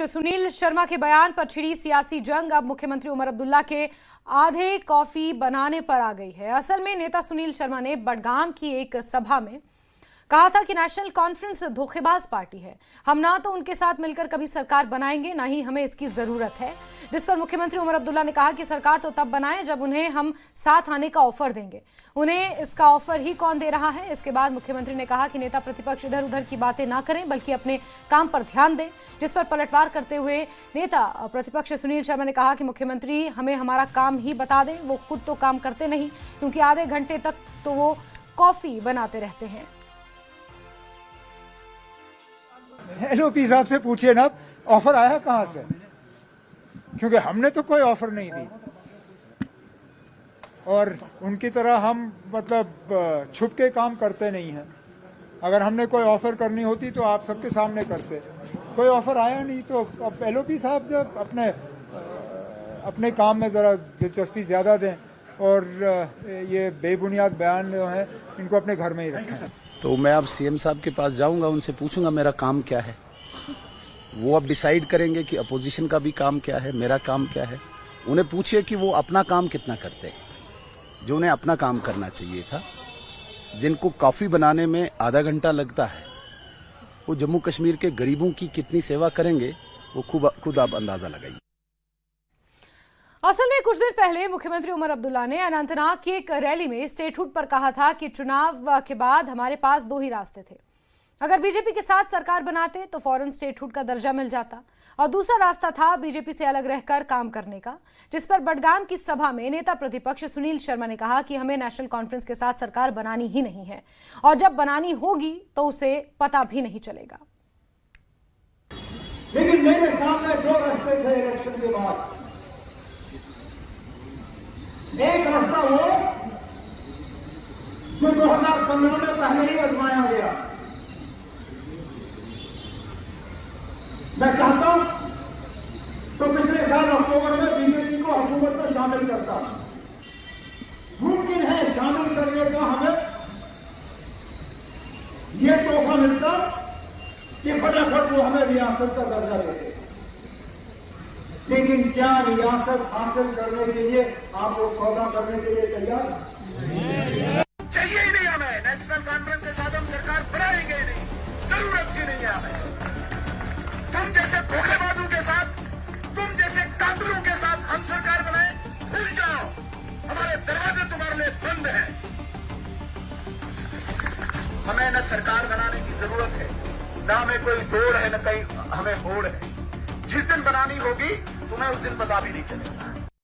सुनील शर्मा के बयान पर छिड़ी सियासी जंग अब मुख्यमंत्री उमर अब्दुल्ला के आधे कॉफी बनाने पर आ गई है। असल में नेता सुनील शर्मा ने बडगाम की एक सभा में कहा था कि नेशनल कॉन्फ्रेंस धोखेबाज पार्टी है। हम ना तो उनके साथ मिलकर कभी सरकार बनाएंगे, ना ही हमें इसकी जरूरत है। जिस पर मुख्यमंत्री उमर अब्दुल्ला ने कहा कि सरकार तो तब बनाए जब उन्हें हम साथ आने का ऑफर देंगे। उन्हें इसका ऑफर ही कौन दे रहा है। इसके बाद मुख्यमंत्री ने कहा कि नेता प्रतिपक्ष इधर उधर की बातें ना करें, बल्कि अपने काम पर ध्यान दें। जिस पर पलटवार करते हुए नेता प्रतिपक्ष सुनील शर्मा ने कहा कि मुख्यमंत्री हमें हमारा काम ही बता दें। वो खुद तो काम करते नहीं, क्योंकि आधे घंटे तक तो वो कॉफी बनाते रहते हैं। एलओपी साहब से पूछिए ना, ऑफर आया कहां से, क्योंकि हमने तो कोई ऑफर नहीं दी। और उनकी तरह हम मतलब छुप के काम करते नहीं हैं। अगर हमने कोई ऑफर करनी होती तो आप सबके सामने करते। कोई ऑफर आया नहीं, तो अब एलओपी साहब जब अपने काम में जरा दिलचस्पी ज्यादा दें और ये बेबुनियाद बयान जो है इनको अपने घर में ही रखें। तो मैं अब सीएम साहब के पास जाऊंगा, उनसे पूछूंगा मेरा काम क्या है। वो अब डिसाइड करेंगे कि अपोजिशन का भी काम क्या है, मेरा काम क्या है। उन्हें पूछिए कि वो अपना काम कितना करते हैं, जो उन्हें अपना काम करना चाहिए था। जिनको कॉफी बनाने में आधा घंटा लगता है, वो जम्मू कश्मीर के गरीबों की कितनी सेवा करेंगे, वो खुद आप अंदाजा लगाइए। असल में कुछ दिन पहले मुख्यमंत्री उमर अब्दुल्ला ने अनंतनाग की एक रैली में स्टेटहुड पर कहा था कि चुनाव के बाद हमारे पास दो ही रास्ते थे। अगर बीजेपी के साथ सरकार बनाते तो फौरन स्टेटहुड का दर्जा मिल जाता, और दूसरा रास्ता था बीजेपी से अलग रहकर काम करने का। जिस पर बडगाम की सभा में नेता प्रतिपक्ष सुनील शर्मा ने कहा कि हमें नेशनल कॉन्फ्रेंस के साथ सरकार बनानी ही नहीं है, और जब बनानी होगी तो उसे पता भी नहीं चलेगा। लेकिन मेरे सामने दो रास्ते थे इलेक्शन के बाद। एक रास्ता वो जो 2015 में पहले ही आजमाया गया। मैं चाहता हूं तो पिछले साल अक्टूबर में बीजेपी को हुकूमत में शामिल करता। मुमकिन है शामिल करने का हमें यह तोहफा मिलता कि फटाफट वो हमें रियासत का दर्जा देते। लेकिन क्या रियासत हासिल करने के लिए आप लोग सौदा करने के लिए तैयार चाहिए ही नहीं। हमें नेशनल कॉन्फ्रेंस के साथ हम सरकार बनाएंगे ही नहीं, जरूरत ही नहीं है हमें। तुम जैसे धोखेबाजों के साथ, तुम जैसे कातलों के साथ हम सरकार बनाए, भूल जाओ। हमारे दरवाजे तुम्हारे लिए बंद हैं। हमें न सरकार बनाने की जरूरत है, न हमें कोई दौड़ है, न कहीं हमें होड़ है। जिस दिन बनानी होगी तुम्हें उस दिन पता भी नहीं चलेगा।